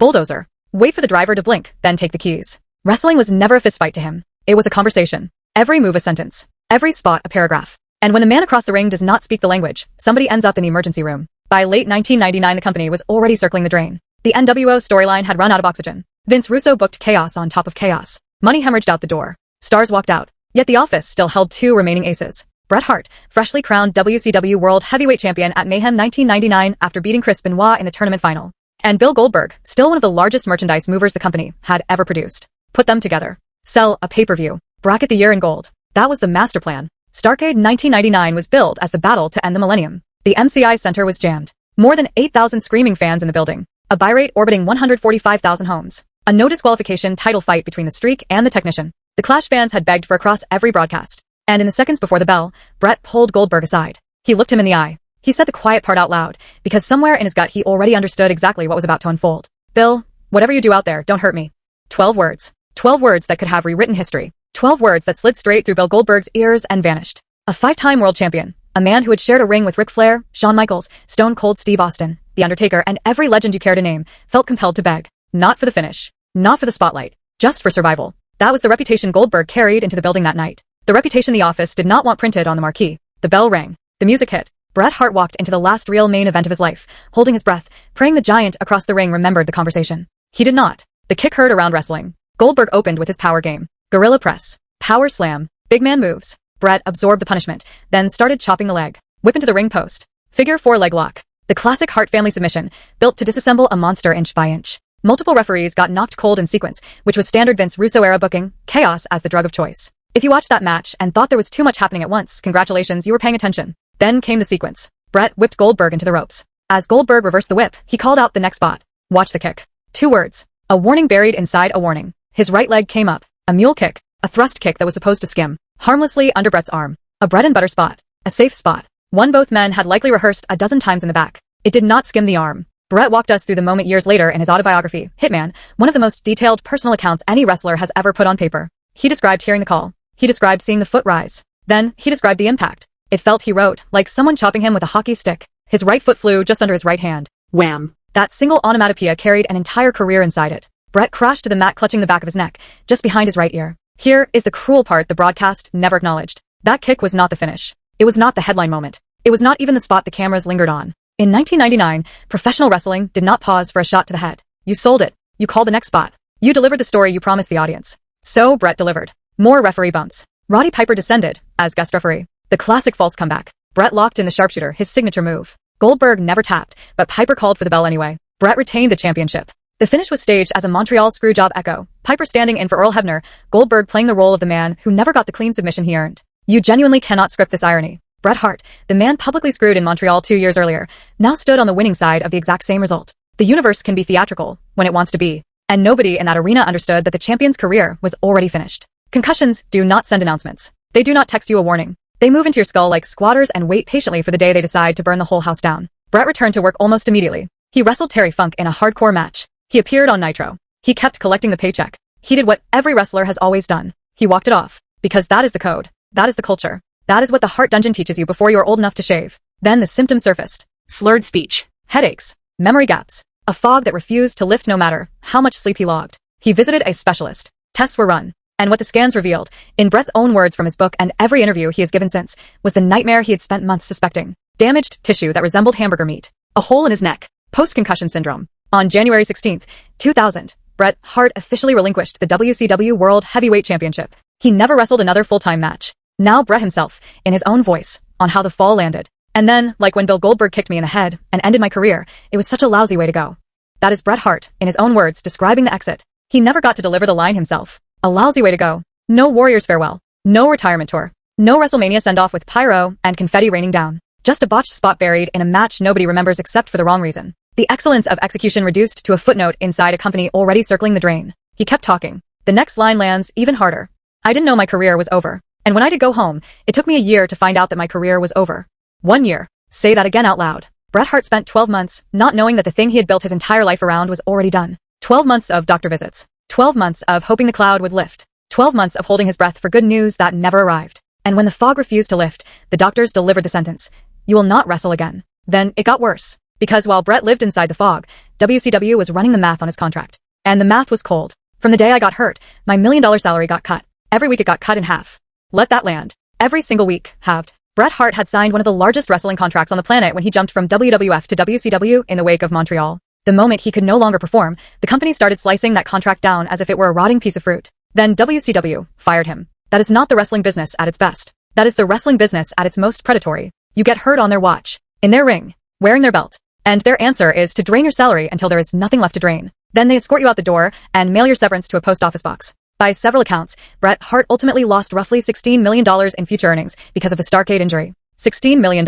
Bulldozer. Wait for the driver to blink, then take the keys. Wrestling was never a fistfight to him. It was a conversation. Every move a sentence. Every spot a paragraph. And when the man across the ring does not speak the language, somebody ends up in the emergency room. By late 1999, the company was already circling the drain. The NWO storyline had run out of oxygen. Vince Russo booked chaos on top of chaos. Money hemorrhaged out the door. Stars walked out. Yet the office still held two remaining aces. Bret Hart, freshly crowned WCW World Heavyweight Champion at Mayhem 1999 after beating Chris Benoit in the tournament final. And Bill Goldberg, still one of the largest merchandise movers the company had ever produced. Put them together. Sell a pay-per-view. Bracket the year in gold. That was the master plan. Starrcade 1999 was billed as the battle to end the millennium. The MCI Center was jammed. More than 8,000 screaming fans in the building. A buy rate orbiting 145,000 homes. A no disqualification title fight between the Streak and the Technician. The Clash fans had begged for across every broadcast. And in the seconds before the bell, Bret pulled Goldberg aside. He looked him in the eye. He said the quiet part out loud, because somewhere in his gut he already understood exactly what was about to unfold. Bill, whatever you do out there, don't hurt me. 12 words. 12 words that could have rewritten history. 12 words that slid straight through Bill Goldberg's ears and vanished. A 5-time world champion. A man who had shared a ring with Ric Flair, Shawn Michaels, Stone Cold Steve Austin, The Undertaker, and every legend you care to name, felt compelled to beg. Not for the finish. Not for the spotlight. Just for survival. That was the reputation Goldberg carried into the building that night. The reputation the office did not want printed on the marquee. The bell rang. The music hit. Bret Hart walked into the last real main event of his life, holding his breath, praying the giant across the ring remembered the conversation. He did not. The kick heard around wrestling. Goldberg opened with his power game. Gorilla press. Power slam. Big man moves. Bret absorbed the punishment, then started chopping the leg. Whip into the ring post. Figure 4 leg lock. The classic Hart family submission, built to disassemble a monster inch by inch. Multiple referees got knocked cold in sequence, which was standard Vince Russo era booking, chaos as the drug of choice. If you watched that match and thought there was too much happening at once, congratulations, you were paying attention. Then came the sequence. Bret whipped Goldberg into the ropes. As Goldberg reversed the whip, he called out the next spot. Watch the kick. 2 words. A warning buried inside a warning. His right leg came up. A mule kick. A thrust kick that was supposed to skim harmlessly under Bret's arm. A bread and butter spot. A safe spot. One both men had likely rehearsed a dozen times in the back. It did not skim the arm. Bret walked us through the moment years later in his autobiography, Hitman, one of the most detailed personal accounts any wrestler has ever put on paper. He described hearing the call. He described seeing the foot rise. Then, he described the impact. It felt, he wrote, like someone chopping him with a hockey stick. His right foot flew just under his right hand. Wham! That single onomatopoeia carried an entire career inside it. Bret crashed to the mat clutching the back of his neck, just behind his right ear. Here is the cruel part the broadcast never acknowledged. That kick was not the finish. It was not the headline moment. It was not even the spot the cameras lingered on. In 1999, professional wrestling did not pause for a shot to the head. You sold it. You called the next spot. You delivered the story you promised the audience. So Bret delivered. More referee bumps. Roddy Piper descended as guest referee. The classic false comeback. Bret locked in the sharpshooter, his signature move. Goldberg never tapped, but Piper called for the bell anyway. Bret retained the championship. The finish was staged as a Montreal screwjob echo. Piper standing in for Earl Hebner, Goldberg playing the role of the man who never got the clean submission he earned. You genuinely cannot script this irony. Bret Hart, the man publicly screwed in Montreal 2 years earlier, now stood on the winning side of the exact same result. The universe can be theatrical when it wants to be, and nobody in that arena understood that the champion's career was already finished. Concussions do not send announcements. They do not text you a warning. They move into your skull like squatters and wait patiently for the day they decide to burn the whole house down. Bret returned to work almost immediately. He wrestled Terry Funk in a hardcore match. He appeared on Nitro. He kept collecting the paycheck. He did what every wrestler has always done. He walked it off. Because that is the code. That is the culture. That is what the Hart Dungeon teaches you before you are old enough to shave. Then the symptoms surfaced. Slurred speech. Headaches. Memory gaps. A fog that refused to lift no matter how much sleep he logged. He visited a specialist. Tests were run. And what the scans revealed, in Bret's own words from his book and every interview he has given since, was the nightmare he had spent months suspecting. Damaged tissue that resembled hamburger meat. A hole in his neck. Post-concussion syndrome. On January 16, 2000, Bret Hart officially relinquished the WCW World Heavyweight Championship. He never wrestled another full-time match. Now Bret himself, in his own voice, on how the fall landed. And then, like when Bill Goldberg kicked me in the head and ended my career, it was such a lousy way to go. That is Bret Hart, in his own words, describing the exit. He never got to deliver the line himself. A lousy way to go. No Warriors farewell. No retirement tour. No WrestleMania send-off with pyro and confetti raining down. Just a botched spot buried in a match nobody remembers except for the wrong reason. The excellence of execution reduced to a footnote inside a company already circling the drain. He kept talking. The next line lands even harder. I didn't know my career was over. And when I did go home, it took me a year to find out that my career was over. 1 year. Say that again out loud. Bret Hart spent 12 months not knowing that the thing he had built his entire life around was already done. 12 months of doctor visits. 12 months of hoping the cloud would lift. 12 months of holding his breath for good news that never arrived. And when the fog refused to lift, the doctors delivered the sentence. You will not wrestle again. Then it got worse. Because while Bret lived inside the fog, WCW was running the math on his contract. And the math was cold. From the day I got hurt, my $1 million salary got cut. Every week it got cut in half. Let that land. Every single week, halved. Bret Hart had signed one of the largest wrestling contracts on the planet when he jumped from WWF to WCW in the wake of Montreal. The moment he could no longer perform, the company started slicing that contract down as if it were a rotting piece of fruit. Then WCW fired him. That is not the wrestling business at its best. That is the wrestling business at its most predatory. You get hurt on their watch, in their ring, wearing their belt. And their answer is to drain your salary until there is nothing left to drain. Then they escort you out the door and mail your severance to a post office box. By several accounts, Bret Hart ultimately lost roughly $16 million in future earnings because of the Starrcade injury. $16 million.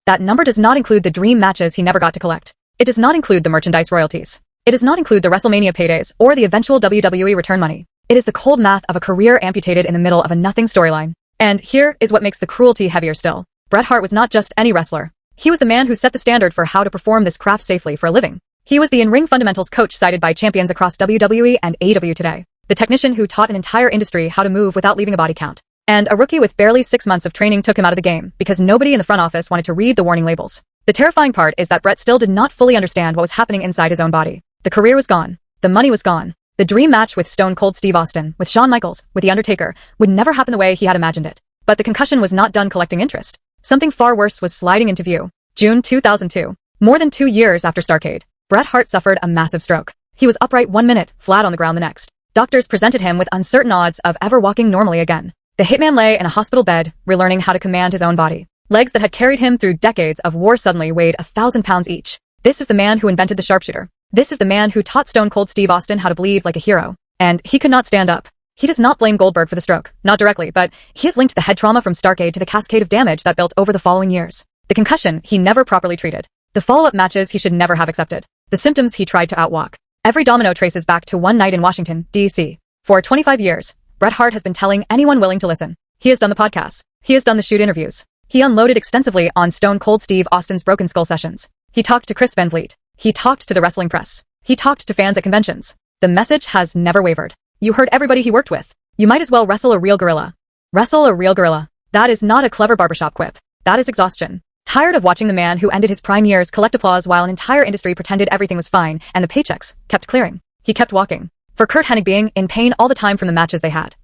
That number does not include the dream matches he never got to collect. It does not include the merchandise royalties. It does not include the WrestleMania paydays or the eventual WWE return money. It is the cold math of a career amputated in the middle of a nothing storyline. And here is what makes the cruelty heavier still. Bret Hart was not just any wrestler. He was the man who set the standard for how to perform this craft safely for a living. He was the in-ring fundamentals coach cited by champions across WWE and AEW today. The technician who taught an entire industry how to move without leaving a body count. And a rookie with barely 6 months of training took him out of the game because nobody in the front office wanted to read the warning labels. The terrifying part is that Bret still did not fully understand what was happening inside his own body. The career was gone. The money was gone. The dream match with Stone Cold Steve Austin, with Shawn Michaels, with The Undertaker, would never happen the way he had imagined it. But the concussion was not done collecting interest. Something far worse was sliding into view. June 2002. More than 2 years after Starrcade, Bret Hart suffered a massive stroke. He was upright 1 minute, flat on the ground the next. Doctors presented him with uncertain odds of ever walking normally again. The hitman lay in a hospital bed, relearning how to command his own body. Legs that had carried him through decades of war suddenly weighed 1,000 pounds each. This is the man who invented the sharpshooter. This is the man who taught Stone Cold Steve Austin how to bleed like a hero. And he could not stand up. He does not blame Goldberg for the stroke, not directly, but he has linked the head trauma from Starrcade to the cascade of damage that built over the following years. The concussion he never properly treated. The follow-up matches he should never have accepted. The symptoms he tried to outwalk. Every domino traces back to one night in Washington, D.C. For 25 years, Bret Hart has been telling anyone willing to listen. He has done the podcasts. He has done the shoot interviews. He unloaded extensively on Stone Cold Steve Austin's Broken Skull sessions. He talked to Chris Van Vliet. He talked to the wrestling press. He talked to fans at conventions. The message has never wavered. You heard everybody he worked with. You might as well wrestle a real gorilla. Wrestle a real gorilla. That is not a clever barbershop quip. That is exhaustion. Tired of watching the man who ended his prime years collect applause while an entire industry pretended everything was fine and the paychecks kept clearing. He kept walking. For Kurt Hennig being in pain all the time from the matches they had.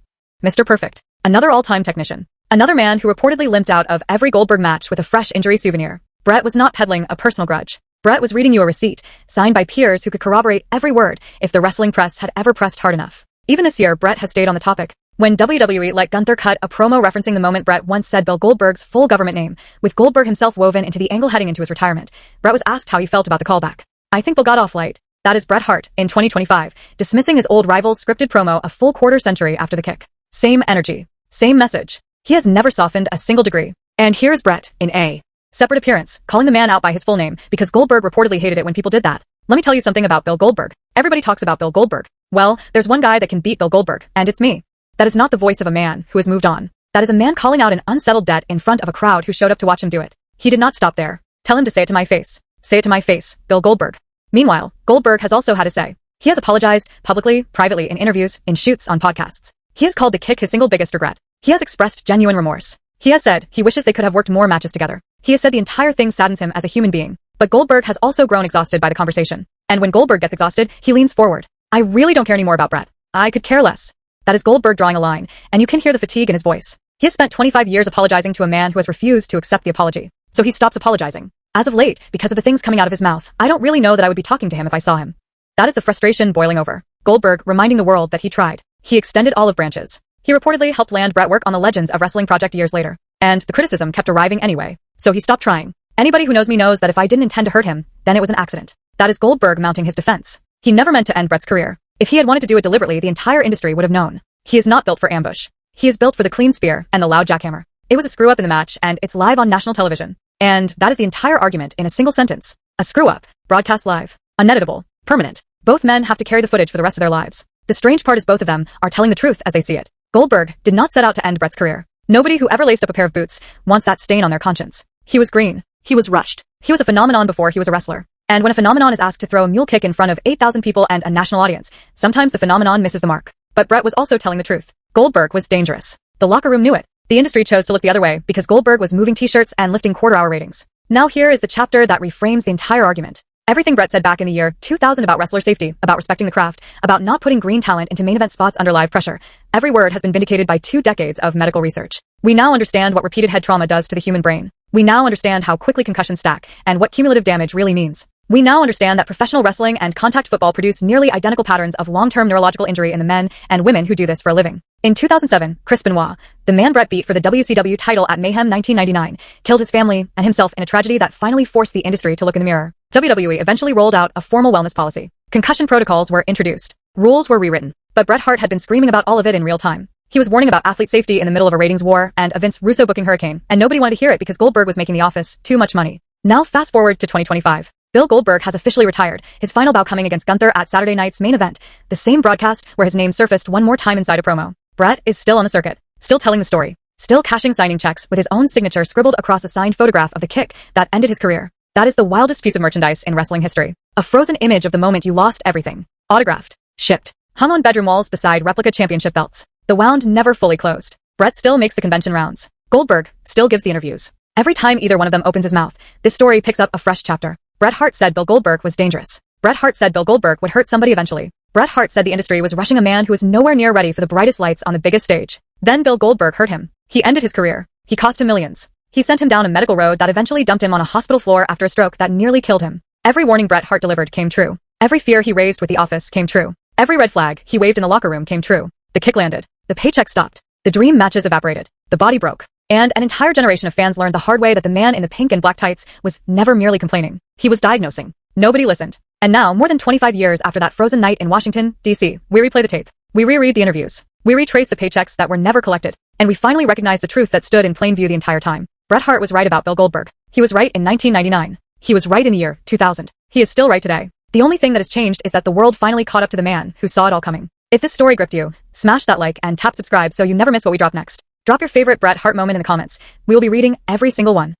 Mr. Perfect. Another all-time technician. Another man who reportedly limped out of every Goldberg match with a fresh injury souvenir. Bret was not peddling a personal grudge. Bret was reading you a receipt, signed by peers who could corroborate every word if the wrestling press had ever pressed hard enough. Even this year, Bret has stayed on the topic. When WWE let Gunther cut a promo referencing the moment Bret once said Bill Goldberg's full government name, with Goldberg himself woven into the angle heading into his retirement, Bret was asked how he felt about the callback. I think Bill got off light. That is Bret Hart, in 2025, dismissing his old rival's scripted promo a full quarter century after the kick. Same energy. Same message. He has never softened a single degree. And here's Bret, in a separate appearance, calling the man out by his full name, because Goldberg reportedly hated it when people did that. Let me tell you something about Bill Goldberg. Everybody talks about Bill Goldberg. Well, there's one guy that can beat Bill Goldberg, and it's me. That is not the voice of a man who has moved on. That is a man calling out an unsettled debt in front of a crowd who showed up to watch him do it. He did not stop there. Tell him to say it to my face. Say it to my face, Bill Goldberg. Meanwhile, Goldberg has also had a say. He has apologized, publicly, privately, in interviews, in shoots, on podcasts. He has called the kick his single biggest regret. He has expressed genuine remorse. He has said he wishes they could have worked more matches together. He has said the entire thing saddens him as a human being. But Goldberg has also grown exhausted by the conversation. And when Goldberg gets exhausted, he leans forward. I really don't care anymore about Bret. I could care less. That is Goldberg drawing a line, and you can hear the fatigue in his voice. He has spent 25 years apologizing to a man who has refused to accept the apology. So he stops apologizing. As of late, because of the things coming out of his mouth, I don't really know that I would be talking to him if I saw him. That is the frustration boiling over. Goldberg reminding the world that he tried. He extended olive branches. He reportedly helped land Bret work on the Legends of Wrestling project years later. And the criticism kept arriving anyway. So he stopped trying. Anybody who knows me knows that if I didn't intend to hurt him, then it was an accident. That is Goldberg mounting his defense. He never meant to end Bret's career. If he had wanted to do it deliberately, the entire industry would have known. He is not built for ambush. He is built for the clean spear and the loud jackhammer. It was a screw-up in the match, and it's live on national television. And that is the entire argument in a single sentence. A screw-up. Broadcast live. Uneditable. Permanent. Both men have to carry the footage for the rest of their lives. The strange part is both of them are telling the truth as they see it. Goldberg did not set out to end Bret's career. Nobody who ever laced up a pair of boots wants that stain on their conscience. He was green. He was rushed. He was a phenomenon before he was a wrestler. And when a phenomenon is asked to throw a mule kick in front of 8,000 people and a national audience, sometimes the phenomenon misses the mark. But Bret was also telling the truth. Goldberg was dangerous. The locker room knew it. The industry chose to look the other way because Goldberg was moving t-shirts and lifting quarter-hour ratings. Now here is the chapter that reframes the entire argument. Everything Bret said back in the year 2000 about wrestler safety, about respecting the craft, about not putting green talent into main event spots under live pressure, every word has been vindicated by 2 decades of medical research. We now understand what repeated head trauma does to the human brain. We now understand how quickly concussions stack and what cumulative damage really means. We now understand that professional wrestling and contact football produce nearly identical patterns of long-term neurological injury in the men and women who do this for a living. In 2007, Chris Benoit, the man Bret beat for the WCW title at Mayhem 1999, killed his family and himself in a tragedy that finally forced the industry to look in the mirror. WWE eventually rolled out a formal wellness policy. Concussion protocols were introduced. Rules were rewritten. But Bret Hart had been screaming about all of it in real time. He was warning about athlete safety in the middle of a ratings war and a Vince Russo booking hurricane, and nobody wanted to hear it because Goldberg was making The Office too much money. Now fast forward to 2025. Bill Goldberg has officially retired, his final bout coming against Gunther at Saturday night's main event, the same broadcast where his name surfaced one more time inside a promo. Bret is still on the circuit, still telling the story, still cashing signing checks with his own signature scribbled across a signed photograph of the kick that ended his career. That is the wildest piece of merchandise in wrestling history. A frozen image of the moment you lost everything. Autographed. Shipped. Hung on bedroom walls beside replica championship belts. The wound never fully closed. Bret still makes the convention rounds. Goldberg still gives the interviews. Every time either one of them opens his mouth, this story picks up a fresh chapter. Bret Hart said Bill Goldberg was dangerous. Bret Hart said Bill Goldberg would hurt somebody eventually. Bret Hart said the industry was rushing a man who was nowhere near ready for the brightest lights on the biggest stage. Then Bill Goldberg hurt him. He ended his career. He cost him millions. He sent him down a medical road that eventually dumped him on a hospital floor after a stroke that nearly killed him. Every warning Bret Hart delivered came true. Every fear he raised with The Office came true. Every red flag he waved in the locker room came true. The kick landed. The paycheck stopped. The dream matches evaporated. The body broke. And an entire generation of fans learned the hard way that the man in the pink and black tights was never merely complaining. He was diagnosing. Nobody listened. And now, more than 25 years after that frozen night in Washington, D.C., we replay the tape. We reread the interviews. We retrace the paychecks that were never collected. And we finally recognize the truth that stood in plain view the entire time. Bret Hart was right about Bill Goldberg. He was right in 1999. He was right in the year 2000. He is still right today. The only thing that has changed is that the world finally caught up to the man who saw it all coming. If this story gripped you, smash that like and tap subscribe so you never miss what we drop next. Drop your favorite Bret Hart moment in the comments. We will be reading every single one.